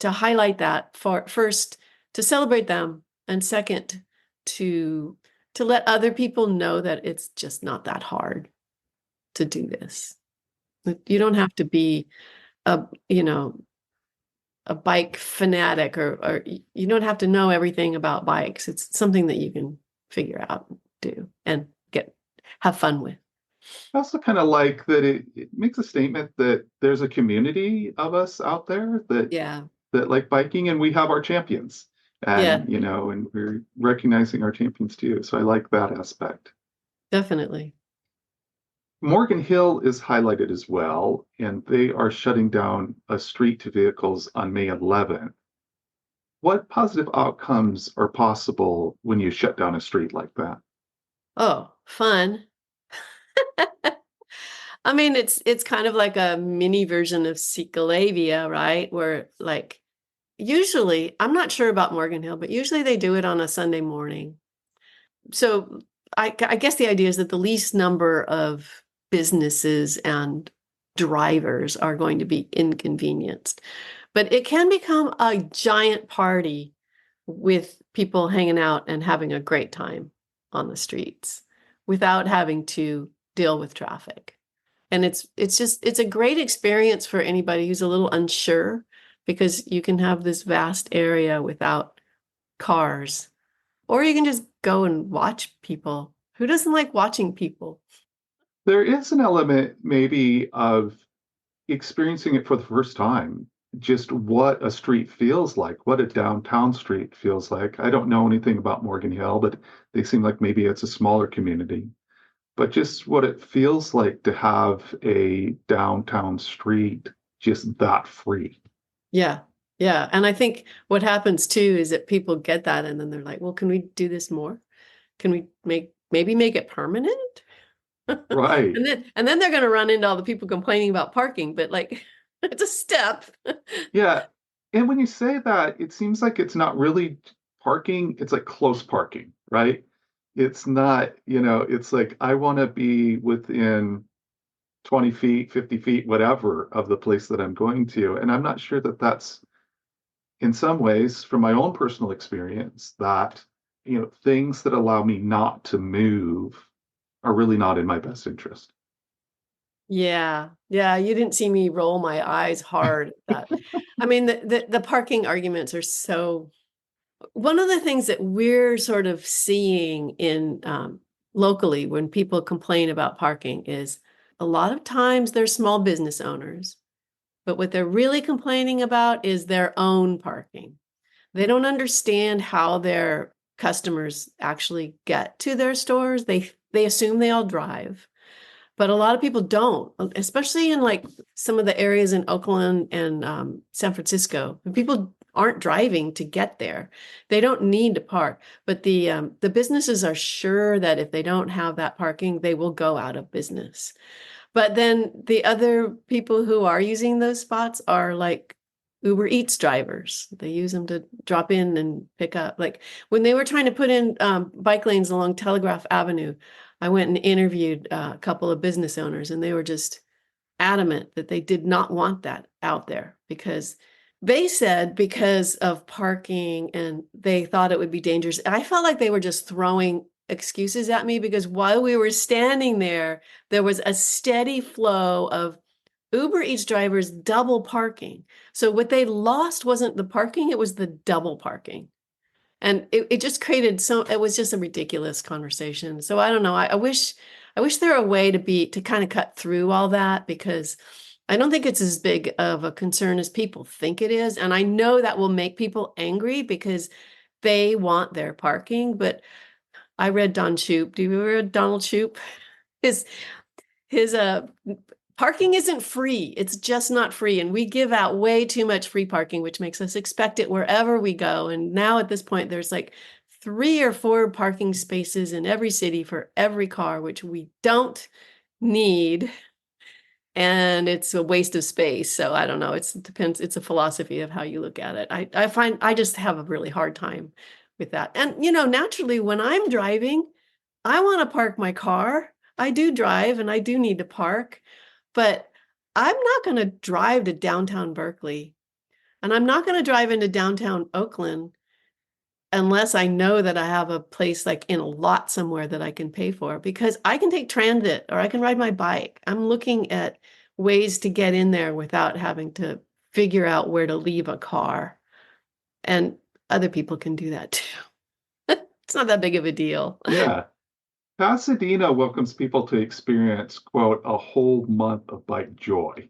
highlight that, for first to celebrate them, and second to let other people know that it's just not that hard to do this. You don't have to be a, a bike fanatic, or you don't have to know everything about bikes. It's something that you can figure out, do, and have fun with. I also kind of like that it makes a statement that there's a community of us out there Yeah. that like biking, and we have our champions, Yeah, and and we're recognizing our champions too. So I like that aspect. definitely. Morgan Hill is highlighted as well, and they are shutting down a street to vehicles on May 11th. What positive outcomes are possible when you shut down a street like that? Oh, fun. I mean, it's kind of like a mini version of Cyclavia, right? Where like usually, I'm not sure about Morgan Hill, but usually they do it on a Sunday morning. So I guess the idea is that the least number of businesses and drivers are going to be inconvenienced. But it can become a giant party with people hanging out and having a great time on the streets without having to deal with traffic. And it's a great experience for anybody who's a little unsure, because you can have this vast area without cars, or you can just go and watch people. Who doesn't like watching people? There is an element maybe of experiencing it for the first time, just what a street feels like, what a downtown street feels like. I don't know anything about Morgan Hill, but they seem like maybe it's a smaller community. But just what it feels like to have a downtown street just that free. Yeah. Yeah. And I think what happens too is that people get that and then they're like, well, can we do this more? Can we maybe make it permanent? Right. And then they're going to run into all the people complaining about parking, but like it's a step. Yeah. And when you say that, it seems like it's not really parking, it's like close parking, right? It's not, it's like I want to be within 20 feet, 50 feet, whatever of the place that I'm going to. And I'm not sure that that's, in some ways, from my own personal experience, that, things that allow me not to move are really not in my best interest. Yeah. Yeah. You didn't see me roll my eyes hard at that. I mean, the parking arguments are so, one of the things that we're sort of seeing in locally when people complain about parking is a lot of times they're small business owners, but what they're really complaining about is their own parking. They don't understand how their customers actually get to their stores. They assume they all drive, but a lot of people don't, especially in like some of the areas in Oakland and San Francisco. People aren't driving to get there. They don't need to park, but the businesses are sure that if they don't have that parking, they will go out of business. But then the other people who are using those spots are like Uber Eats drivers. They use them to drop in and pick up. Like when they were trying to put in bike lanes along Telegraph Avenue, I went and interviewed a couple of business owners, and they were just adamant that they did not want that out there, because they said because of parking and they thought it would be dangerous. And I felt like they were just throwing excuses at me, because while we were standing there, there was a steady flow of Uber Eats drivers double parking. So what they lost wasn't the parking, it was the double parking. And it just created it was just a ridiculous conversation. So I don't know. I wish I wish there were a way to kind of cut through all that, because I don't think it's as big of a concern as people think it is. And I know that will make people angry because they want their parking. But I read Don Shoup. Do you read Donald Shoup? His his parking isn't free. It's just not free. And we give out way too much free parking, which makes us expect it wherever we go. And now at this point, there's like 3 or 4 parking spaces in every city for every car, which we don't need. And it's a waste of space. So I don't know. It depends. It's a philosophy of how you look at it. I find I just have a really hard time with that. And, naturally, when I'm driving, I want to park my car. I do drive and I do need to park, but I'm not going to drive to downtown Berkeley, and I'm not going to drive into downtown Oakland unless I know that I have a place like in a lot somewhere that I can pay for, because I can take transit or I can ride my bike. I'm looking at ways to get in there without having to figure out where to leave a car. And other people can do that too. It's not that big of a deal. Yeah. Pasadena welcomes people to experience, quote, a whole month of bike joy.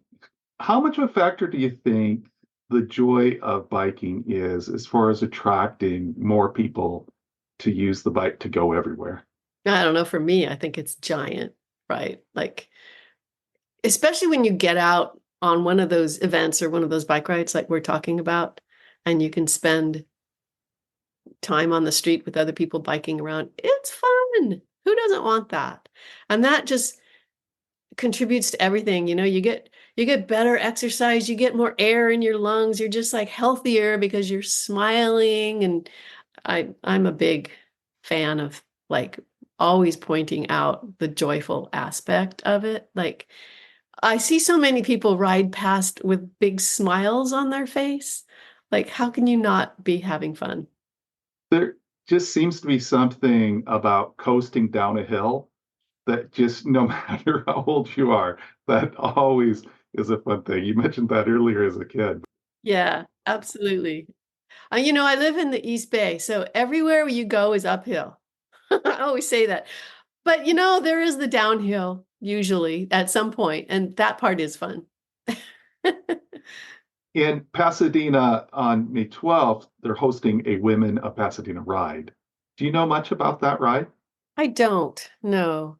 How much of a factor do you think the joy of biking is as far as attracting more people to use the bike to go everywhere? I don't know. For me, I think it's giant, right? Like, especially when you get out on one of those events or one of those bike rides like we're talking about, and you can spend time on the street with other people biking around. It's fun. Who doesn't want that? And that just contributes to everything. You get better exercise, you get more air in your lungs, you're just like healthier because you're smiling. And I'm a big fan of like always pointing out the joyful aspect of it. Like, I see so many people ride past with big smiles on their face. Like, how can you not be having fun? There just seems to be something about coasting down a hill that just no matter how old you are, that always is a fun thing. You mentioned that earlier as a kid. Yeah, absolutely. I live in the East Bay, so everywhere you go is uphill. I always say that. But there is the downhill usually at some point, and that part is fun. In Pasadena on May 12th, they're hosting a Women of Pasadena ride. Do you know much about that ride? I don't know,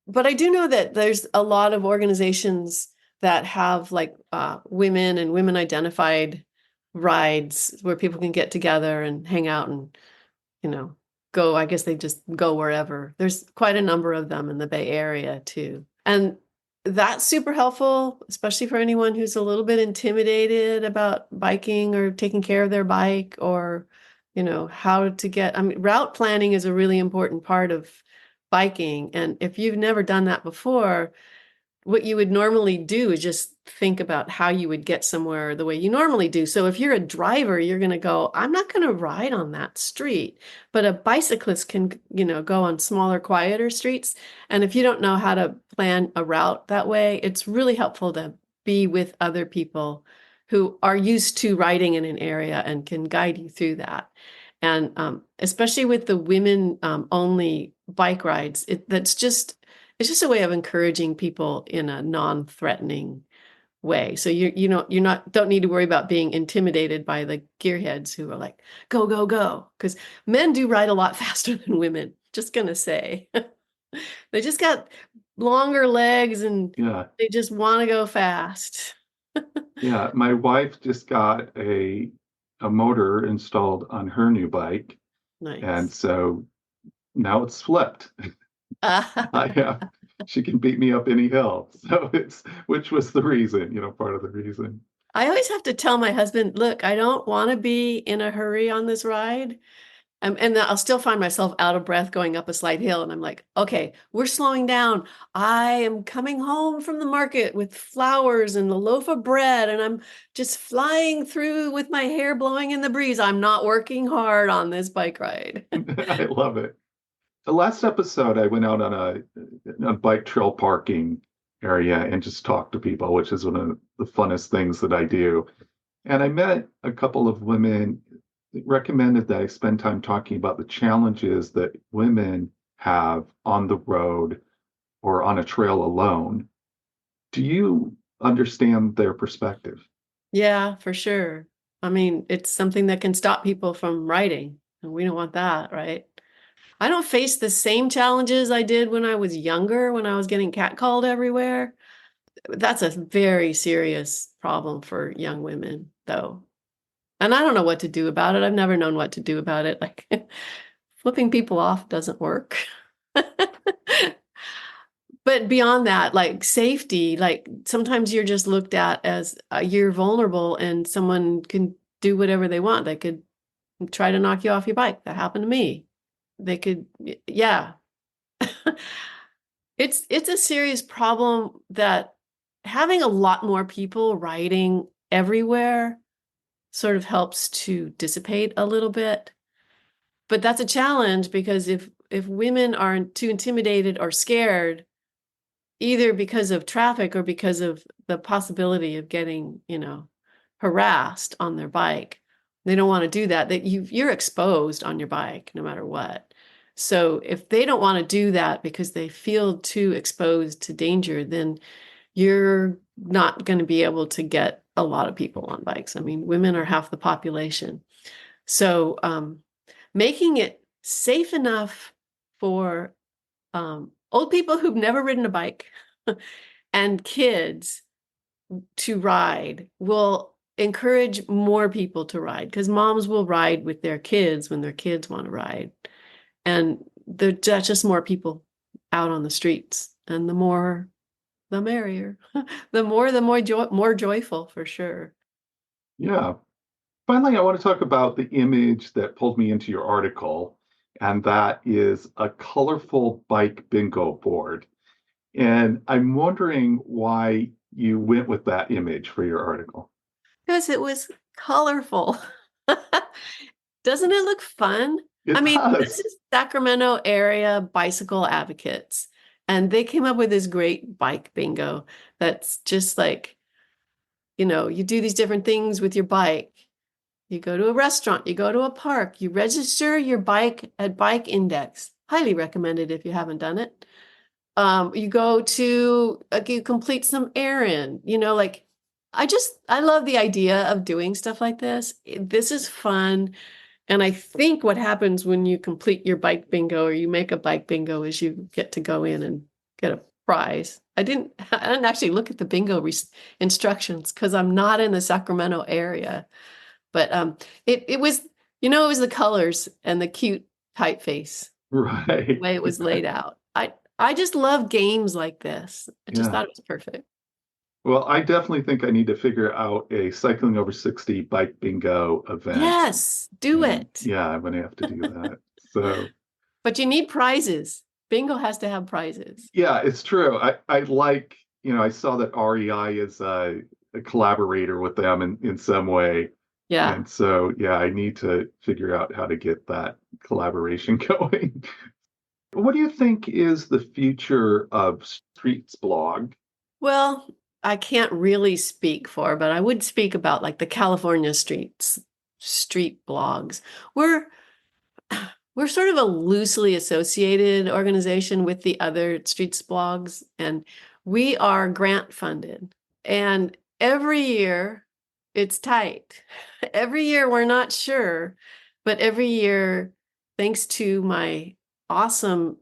but I do know that there's a lot of organizations that have like women and women identified rides where people can get together and hang out and you know, go, I guess they just go wherever. There's quite a number of them in the Bay Area too. And that's super helpful, especially for anyone who's a little bit intimidated about biking or taking care of their bike, or, how to get, route planning is a really important part of biking. And if you've never done that before, what you would normally do is just think about how you would get somewhere the way you normally do. So if you're a driver, you're going to go, I'm not going to ride on that street. But a bicyclist can, go on smaller, quieter streets. And if you don't know how to plan a route that way, it's really helpful to be with other people who are used to riding in an area and can guide you through that. And especially with the women only bike rides, it's just a way of encouraging people in a non-threatening way. So don't need to worry about being intimidated by the gearheads who are like, go, go, go. Because men do ride a lot faster than women. Just gonna say. They just got longer legs and Yeah. they just want to go fast. Yeah. My wife just got a motor installed on her new bike. And Nice. so now it's flipped. She can beat me up any hill. So which was the reason, part of the reason. I always have to tell my husband, look, I don't want to be in a hurry on this ride. And I'll still find myself out of breath going up a slight hill. And I'm like, okay, we're slowing down. I am coming home from the market with flowers and a loaf of bread, and I'm just flying through with my hair blowing in the breeze. I'm not working hard on this bike ride. I love it. The last episode, I went out on a bike trail parking area and just talked to people, which is one of the funnest things that I do. And I met a couple of women that recommended that I spend time talking about the challenges that women have on the road or on a trail alone. Do you understand their perspective? Yeah, for sure. I mean, it's something that can stop people from riding, and we don't want that, right? I don't face the same challenges I did when I was younger, when I was getting catcalled everywhere. That's a very serious problem for young women, though. And I don't know what to do about it. I've never known what to do about it. Like flipping people off doesn't work. But beyond that, like safety, like sometimes you're just looked at as you're vulnerable and someone can do whatever they want. They could try to knock you off your bike. That happened to me. They could, yeah. It's a serious problem that having a lot more people riding everywhere sort of helps to dissipate a little bit. But that's a challenge because if women are too intimidated or scared, either because of traffic or because of the possibility of getting, harassed on their bike, they don't want to do that. That you're exposed on your bike no matter what. So if they don't want to do that because they feel too exposed to danger, then you're not going to be able to get a lot of people on bikes. I mean, women are half the population. So making it safe enough for old people who've never ridden a bike and kids to ride will encourage more people to ride because moms will ride with their kids when their kids want to ride. And there's just more people out on the streets. And the more, the merrier. More joyful for sure. Yeah. Finally, I want to talk about the image that pulled me into your article, and that is a colorful bike bingo board. And I'm wondering why you went with that image for your article. Because it was colorful. Doesn't it look fun? I It mean, this does. is Sacramento area bicycle advocates, and they came up with this great bike bingo that's just like, you do these different things with your bike. You go to a restaurant, you go to a park, you register your bike at Bike Index. Highly recommended if you haven't done it. You go to, you complete some errand, like I love the idea of doing stuff like this. This is fun. And I think what happens when you complete your bike bingo or you make a bike bingo is you get to go in and get a prize. I didn't actually look at the bingo instructions because I'm not in the Sacramento area. But it was, it was the colors and the cute typeface, the Right. way it was laid out. I just love games like this. I just Yeah. thought it was perfect. Well, I definitely think I need to figure out a cycling over 60 bike bingo event. Yes, do And it. yeah, I'm going to have to do that. So, But you need prizes. Bingo has to have prizes. yeah, it's true. I like, I saw that REI is a collaborator with them in some way. Yeah. And so, yeah, I need to figure out how to get that collaboration going. What do you think is the future of StreetsBlog? Well, I can't really speak for, but I would speak about like the California street blogs. We're we're sort of a loosely associated organization with the other streets blogs, and we are grant funded. And every year it's tight. Every year we're not sure, but every year, thanks to my awesome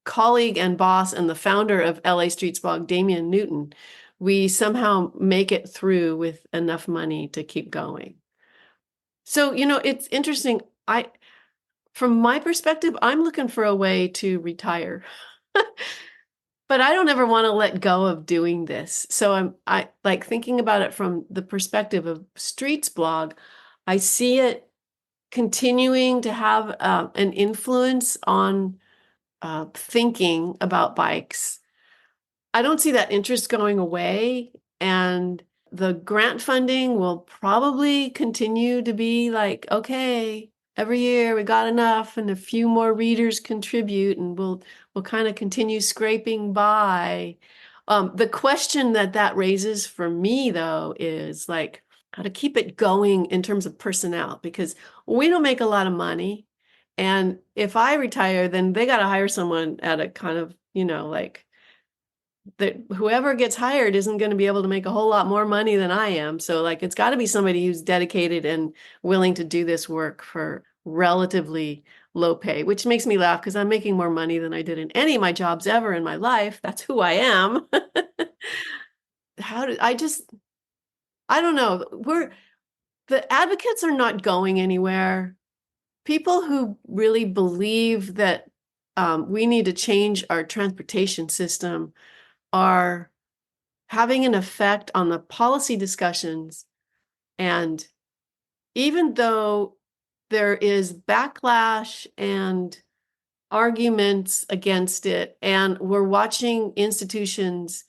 colleague and boss and the founder of LA Streets Blog, Damian Newton, we somehow make it through with enough money to keep going. So, it's interesting. From my perspective, I'm looking for a way to retire. But I don't ever want to let go of doing this. So I like thinking about it from the perspective of Streets Blog. I see it continuing to have an influence on thinking about bikes. I don't see that interest going away, and the grant funding will probably continue to be like, okay, every year we got enough and a few more readers contribute and we'll kind of continue scraping by. The question that raises for me though is like how to keep it going in terms of personnel, because we don't make a lot of money. And if I retire, then they got to hire someone at a kind of, like that whoever gets hired isn't going to be able to make a whole lot more money than I am. So like it's got to be somebody who's dedicated and willing to do this work for relatively low pay, which makes me laugh because I'm making more money than I did in any of my jobs ever in my life. That's who I am. How did I don't know. The advocates are not going anywhere. People who really believe that we need to change our transportation system are having an effect on the policy discussions. And even though there is backlash and arguments against it, and we're watching institutions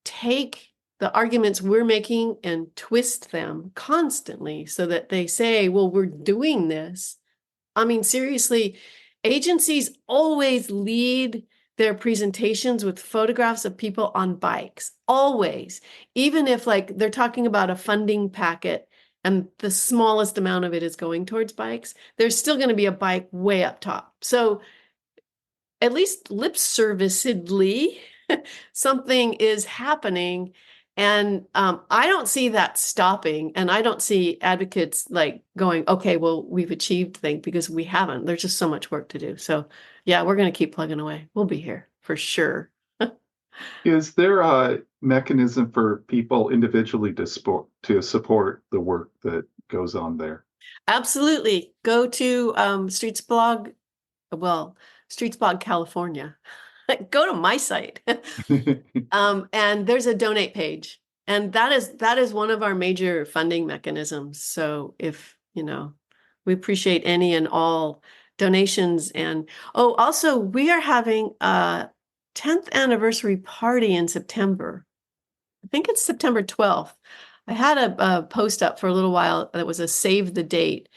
take the arguments we're making and twist them constantly so that they say, well, we're doing this. I mean, seriously, agencies always lead their presentations with photographs of people on bikes, always. Even if like they're talking about a funding packet and the smallest amount of it is going towards bikes, there's still going to be a bike way up top. So at least lip servicedly, something is happening. And I don't see that stopping. And I don't see advocates like going, okay, well, we've achieved things, because we haven't. There's just so much work to do. So yeah, we're going to keep plugging away. We'll be here for sure. Is there a mechanism for people individually to support the work that goes on there? Absolutely. Go to StreetsBlog, well, StreetsBlog California. Go to my site. And there's a donate page. And that is one of our major funding mechanisms. So if, we appreciate any and all donations. And also we are having a 10th anniversary party in September. I think it's September 12th. I had a post up for a little while that was a save the date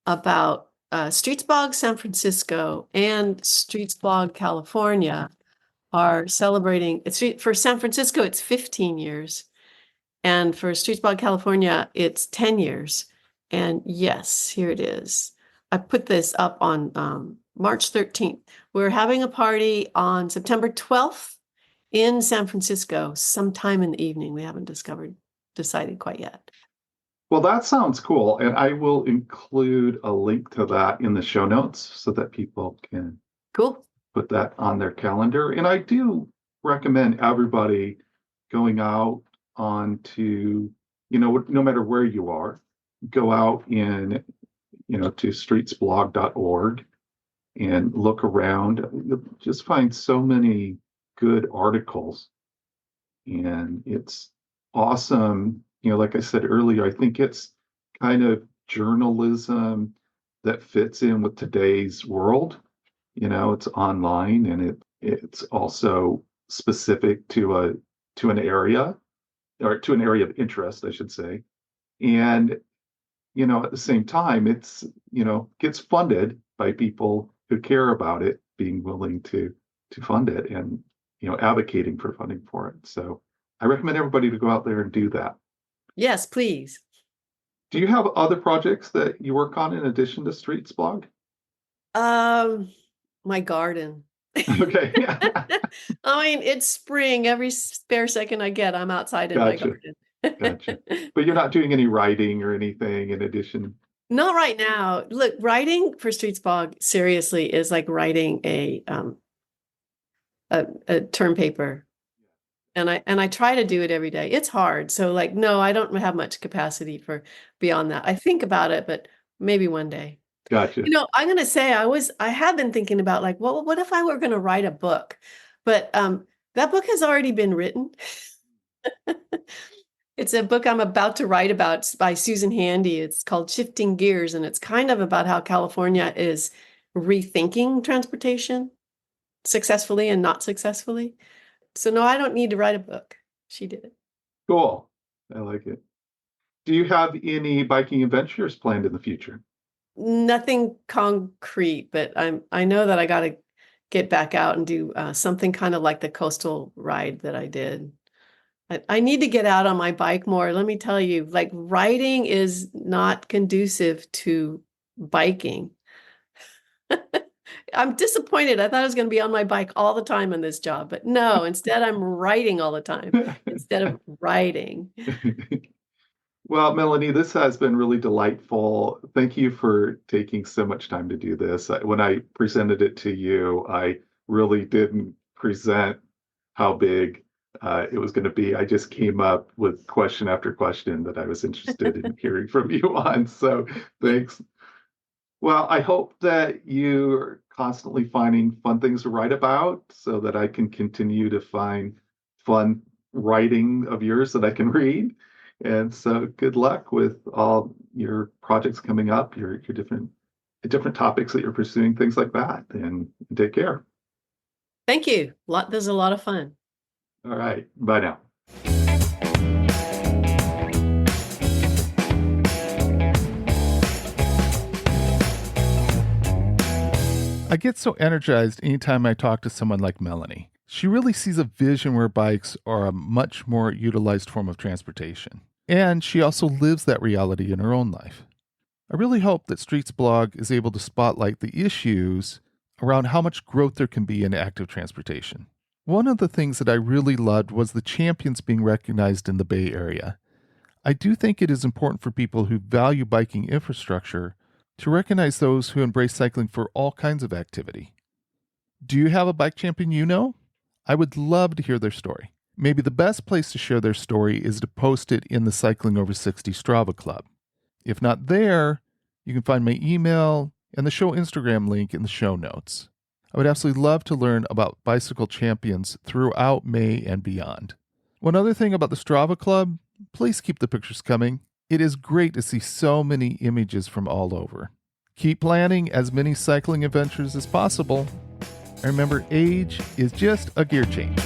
about StreetsBlog San Francisco and StreetsBlog California are celebrating. For San Francisco, it's 15 years. And for StreetsBlog California, it's 10 years. And yes, here it is. I put this up on March 13th. We're having a party on September 12th in San Francisco, sometime in the evening. We haven't decided quite yet. Well, that sounds cool. And I will include a link to that in the show notes so that people can put that on their calendar. And I do recommend everybody going out onto, no matter where you are, go out to streetsblog.org and look around. You'll just find so many good articles. And it's awesome. Like I said earlier, I think it's kind of journalism that fits in with today's world. It's online, and it's also specific to an area, or to an area of interest, I should say. And at the same time, it's gets funded by people who care about it, being willing to fund it, and advocating for funding for it. So I recommend everybody to go out there and do that. Yes, please. Do you have other projects that you work on in addition to StreetsBlog? My garden. Okay. I mean, it's spring. Every spare second I get, I'm outside in my garden. Gotcha. But you're not doing any writing or anything in addition? Not right now. Look, writing for StreetsBlog seriously is like writing a term paper. And I try to do it every day. It's hard. So like, no, I don't have much capacity for beyond that. I think about it, but maybe one day. Gotcha. I'm going to say I have been thinking about like, well, what if I were going to write a book? But that book has already been written. It's a book I'm about to write about by Susan Handy. It's called Shifting Gears, and it's kind of about how California is rethinking transportation successfully and not successfully. So no, I don't need to write a book. She did it. Cool. I like it. Do you have any biking adventures planned in the future? Nothing concrete, but I know that I got to get back out and do something kind of like the coastal ride that I did. I need to get out on my bike more. Let me tell you, like riding is not conducive to biking. I'm disappointed. I thought I was going to be on my bike all the time in this job, but no, instead I'm writing all the time instead of riding. Well, Melanie, this has been really delightful. Thank you for taking so much time to do this. When I presented it to you, I really didn't present how big it was going to be. I just came up with question after question that I was interested in hearing from you on. So thanks. Well, I hope that you're constantly finding fun things to write about so that I can continue to find fun writing of yours that I can read. And so good luck with all your projects coming up, your different topics that you're pursuing, things like that. And take care. Thank you. There's a lot of fun. All right. Bye now. I get so energized anytime I talk to someone like Melanie. She really sees a vision where bikes are a much more utilized form of transportation. And she also lives that reality in her own life. I really hope that StreetsBlog is able to spotlight the issues around how much growth there can be in active transportation. One of the things that I really loved was the champions being recognized in the Bay Area. I do think it is important for people who value biking infrastructure to recognize those who embrace cycling for all kinds of activity. Do you have a bike champion you know? I would love to hear their story. Maybe the best place to share their story is to post it in the Cycling Over 60 Strava Club. If not there, you can find my email and the show Instagram link in the show notes. I would absolutely love to learn about bicycle champions throughout May and beyond. One other thing about the Strava Club, please keep the pictures coming. It is great to see so many images from all over. Keep planning as many cycling adventures as possible. And remember, age is just a gear change.